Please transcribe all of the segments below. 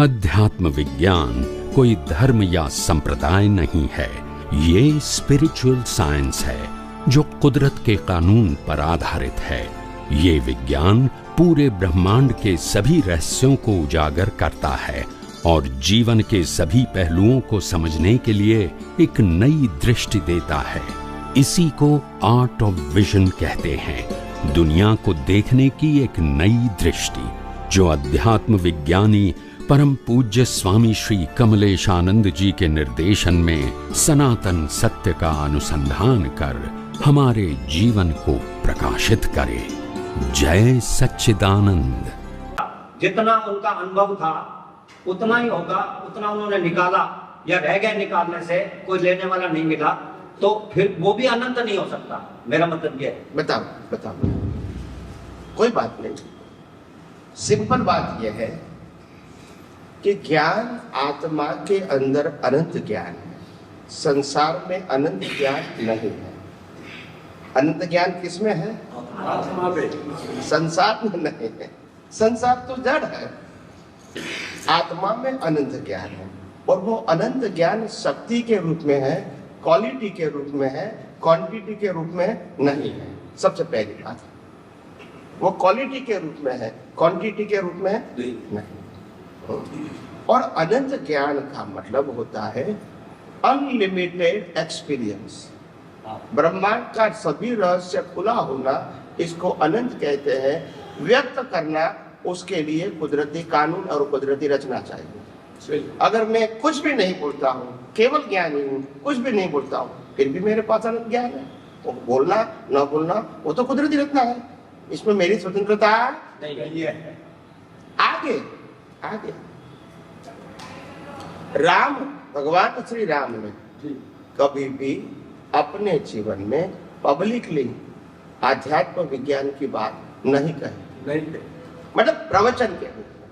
अध्यात्म विज्ञान कोई धर्म या संप्रदाय नहीं है, ये स्पिरिचुअल साइंस है जो कुदरत के कानून पर आधारित है। ये विज्ञान पूरे ब्रह्मांड के सभी रहस्यों को उजागर करता है और जीवन के सभी पहलुओं को समझने के लिए एक नई दृष्टि देता है। इसी को आर्ट ऑफ विजन कहते हैं, दुनिया को देखने की एक नई दृष्टि, जो अध्यात्म विज्ञानी परम पूज्य स्वामी श्री कमलेशानंद जी के निर्देशन में सनातन सत्य का अनुसंधान कर हमारे जीवन को प्रकाशित करे। जय सच्चिदानंद। जितना उनका अनुभव था उतना ही होगा, उतना उन्होंने निकाला या रह गया निकालने से, कोई लेने वाला नहीं मिला, तो फिर वो भी अनंत नहीं हो सकता। मेरा मतलब ये है। बताओ कोई बात नहीं। सिंपल बात यह है कि ज्ञान आत्मा के अंदर अनंत ज्ञान है, संसार में अनंत ज्ञान नहीं है। अनंत ज्ञान किसमें है? आत्मा पे। संसार में नहीं है। संसार तो जड़ है, आत्मा में अनंत ज्ञान है। और वो अनंत ज्ञान शक्ति के रूप में है, क्वालिटी के रूप में है, क्वांटिटी के रूप में नहीं है। सबसे पहली बात, वो क्वालिटी के रूप में है, क्वांटिटी के रूप में नहीं। और अनंत ज्ञान का मतलब होता है अनलिमिटेड एक्सपीरियंस। ब्रह्मांड का सभी रहस्य खुला होना, इसको अनंत कहते हैं। व्यक्त करना, उसके लिए कुदरती कानून और कुदरती रचना चाहिए। अगर मैं कुछ भी नहीं बोलता हूँ, केवल ज्ञानी हूँ, कुछ भी नहीं बोलता हूँ, फिर भी मेरे पास अनंत ज्ञान है। वो बोलना न बोलना वो तो कुदरती रचना है, इसमें मेरी स्वतंत्रता नहीं है। आगे राम, भगवान श्री राम ने कभी भी अपने जीवन में पब्लिकली आध्यात्म विज्ञान की बात नहीं कही। मतलब प्रवचन के रूप में,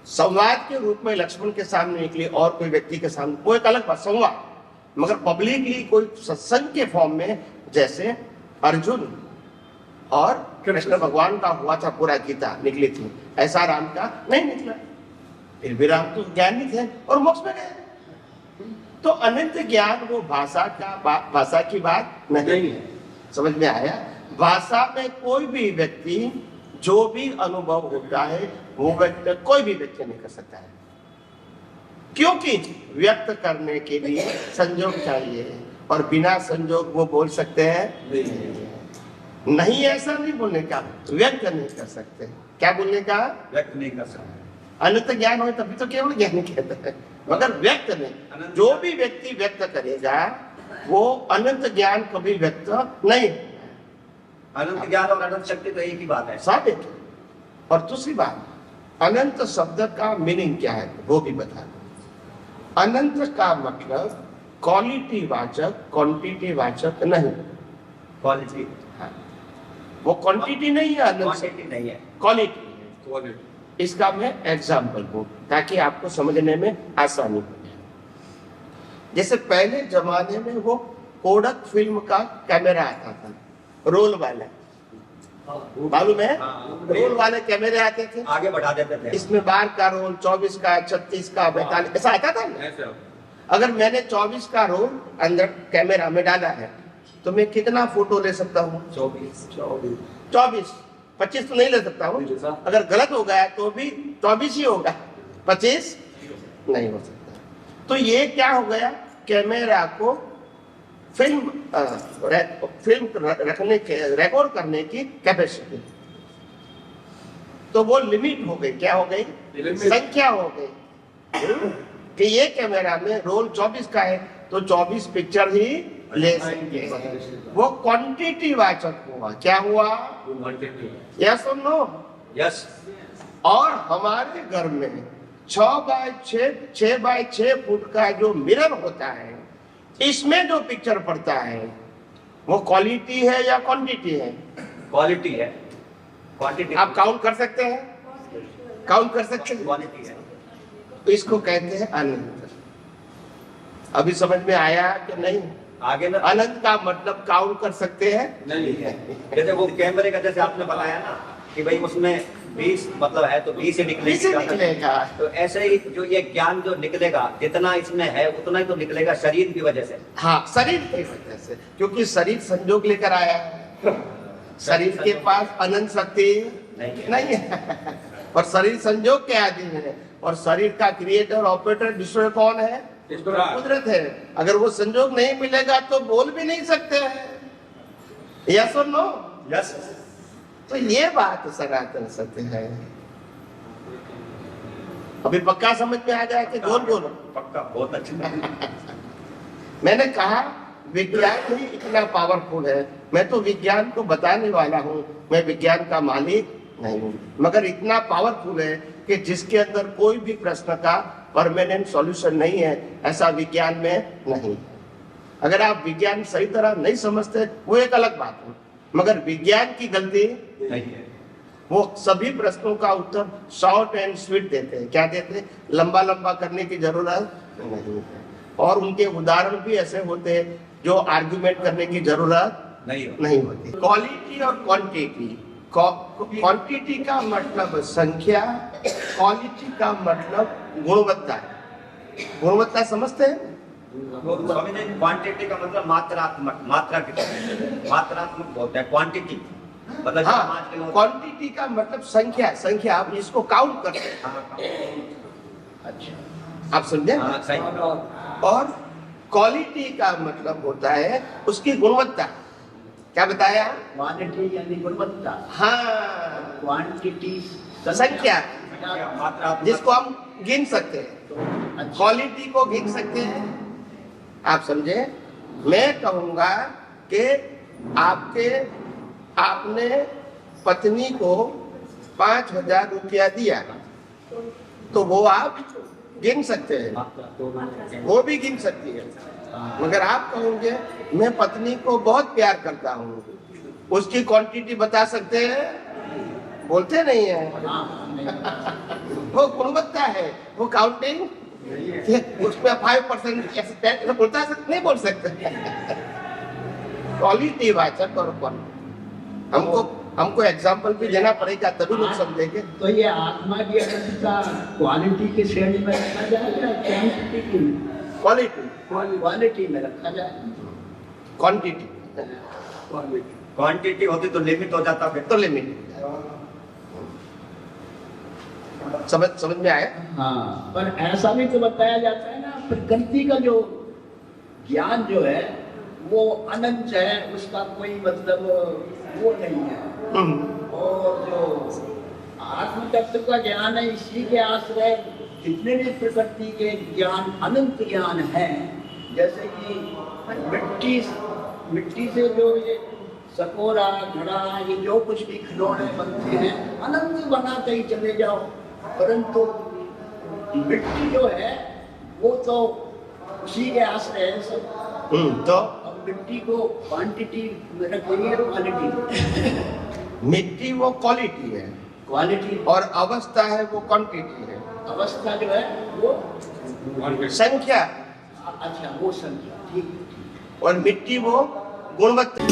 संवाद के रूप में लक्ष्मण के सामने निकले और कोई व्यक्ति के सामने, वो एक अलग बात, संवाद। मगर पब्लिकली कोई सत्संग के फॉर्म में, जैसे अर्जुन और कृष्ण भगवान का हुआ था, पूरा गीता निकली थी, ऐसा राम का नहीं निकला। फिर भी राम तो ज्ञानी थे और मोक्ष में गए। तो अनंत ज्ञान वो भाषा की बात नहीं है। समझ में आया? भाषा में कोई भी व्यक्ति जो भी अनुभव होता है वो व्यक्त कोई भी व्यक्ति नहीं कर सकता है, क्योंकि व्यक्त करने के लिए संयोग चाहिए, और बिना संयोग वो बोल सकते हैं नहीं। ऐसा नहीं बोलने का, व्यक्त नहीं कर सकते। क्या बोलने का? व्यक्त नहीं कर सकते। अनंत ज्ञान हो तभी तो केवल ज्ञानी कहते हैं, मगर व्यक्त नहीं। जो भी व्यक्ति व्यक्त करेगा वो अनंत ज्ञान कभी व्यक्त नहीं। अनंत ज्ञान और अनंत शक्ति तो एक ही बात है, साबित। और दूसरी बात, अनंत शब्द का मीनिंग क्या है वो भी बता दो। अनंत का मतलब क्वालिटी वाचक, क्वांटिटी वाचक नहीं। क्वालिटी, वो क्वांटिटी नहीं है, क्वांटिटी नहीं है, क्वालिटी। इसका मैं एग्जाम्पल दूं ताकि आपको समझने में आसानी हो जाए। जैसे पहले जमाने में वो कोडक फिल्म का कैमरा आता था, रोल वाला, मालूम है? रोल वाले कैमरे आते थे, आगे बढ़ा देते थे। इसमें 12 का रोल, 24 का, 36 का, 42 ऐसा आता था ना। अगर मैंने 24 का रोल अंदर कैमरा में डाला है तो मैं कितना फोटो ले सकता हूँ? 24। 25 तो नहीं ले सकता हूँ। अगर गलत हो गया तो भी 24 ही होगा, 25 नहीं हो सकता। तो ये क्या हो गया, कैमरा को फिल्म रखने के, रिकॉर्ड करने की कैपेसिटी, तो वो लिमिट हो गई। क्या हो गई? संख्या हो गई कि ये कैमरा में रोल 24 का है तो 24 पिक्चर ही ले सकते हैं। वो क्वांटिटी वाचक हुआ। क्या हुआ? यस और नो? यस। और हमारे घर में 6 बाय 6 फुट का जो मिरर होता है, इसमें जो पिक्चर पड़ता है वो क्वालिटी है या क्वांटिटी है? क्वालिटी है। क्वांटिटी आप काउंट कर सकते हैं? काउंट कर सकते हैं? क्वालिटी है। तो इसको कहते हैं अनंत। अभी समझ में आया कि नहीं? आगे अनंत का मतलब काउंट कर सकते हैं? नहीं है। जैसे वो कैमरे का, जैसे आपने बताया ना कि भाई उसमें 20 मतलब है तो 20 ही निकलेगा। निकलेगा। तो ऐसे ही जो ये ज्ञान जो निकलेगा, जितना इसमें है उतना ही तो निकलेगा शरीर की वजह से। हाँ, शरीर की वजह से, क्योंकि शरीर संजोग लेकर आया है। शरीर के पास अनंत शक्ति नहीं है और शरीर संजोग के अधीन है। और शरीर का क्रिएटर ऑपरेटर डिस्ट्रॉयर कौन है? कुदरत है। अगर वो संजोग नहीं मिलेगा तो बोल भी नहीं सकते हैं। यस और नो? यस। तो ये बात सनातन सत्य है। अभी पक्का समझ में आ जाए कि गोल गोल? पक्का, बहुत अच्छा। मैंने कहा विज्ञान ही इतना पावरफुल है। मैं तो विज्ञान को बताने वाला हूँ, मैं विज्ञान का मालिक नहीं हूँ, मगर इतना पावरफुल है कि जिसके अंदर कोई भी प्रश्न का परमानेंट सॉल्यूशन नहीं है, ऐसा विज्ञान में नहीं। अगर आप विज्ञान सही तरह नहीं समझते वो एक अलग बात है, मगर विज्ञान की गलती नहीं है। वो सभी प्रश्नों का उत्तर शॉर्ट एंड स्वीट देते हैं। क्या देते हैं? लंबा लंबा करने की जरूरत नहीं है। और उनके उदाहरण भी ऐसे होते हैं जो आर्गुमेंट करने की जरूरत नहीं होती। क्वालिटी और क्वांटिटी, क्वांटिटी का मतलब संख्या, क्वालिटी का मतलब गुणवत्ता। गुणवत्ता समझते हैं? क्वांटिटी का मतलब मात्रात्मक, मात्रा की मात्रात्मक होता है क्वांटिटी मतलब। हाँ, क्वांटिटी का मतलब संख्या, संख्या आप इसको काउंट करते हैं। अच्छा, आप समझे? और क्वालिटी का मतलब होता है उसकी गुणवत्ता। क्या बताया? क्वालिटी यानी गुणवत्ता। हाँ, क्वांटिटी संख्या मात्रा जिसको हम गिन सकते हैं, क्वालिटी को गिन सकते हैं। आप समझे? मैं कहूंगा कि आपने पत्नी को 5,000 रुपया दिया तो वो आप गिन सकते हैं, वो भी गिन सकती है। मगर आप कहोगे मैं पत्नी को बहुत प्यार करता हूँ, उसकी क्वांटिटी बता सकते हैं? बोलते नहीं है। वो गुणवत्ता है, वो काउंटिंग उसमें 5% ऐसे बोलता है, नहीं बोल सकते। क्वालिटी वाचक और हमको एग्जाम्पल भी देना पड़ेगा तभी लोग समझेंगे। तो ये आत्मा की अनंतता क्वालिटी की श्रेणी में रखा जाएगा, क्वांटिटी की? क्वालिटी में रखा जाए। क्वांटिटी क्वांटिटी होती तो लिमिट हो जाता, फिर तो लिमिट। समझ में आया? हाँ, पर ऐसा भी तो बताया जाता है ना, प्रकृति का जो ज्ञान जो है वो अनंत है, उसका कोई मतलब वो नहीं है। और जो आत्म तत्व का ज्ञान है, इसी के आश्रय जितने भी प्रकृति के ज्ञान अनंत ज्ञान है। जैसे कि मिट्टी से जो ये सकोरा, घड़ा, ये जो कुछ भी खिलौने बनते हैं अनंत बनाते ही चले जाओ, परंतु मिट्टी जो है वो तो उसी के आश्रय है सब। तो मिट्टी को क्वांटिटी में रखेंगे, क्वालिटी। मिट्टी वो क्वालिटी है, क्वालिटी और अवस्था है वो क्वांटिटी है। अवस्था जो है वो संख्या। अच्छा, वो संख्या, ठीक। और मिट्टी वो गुणवत्ता।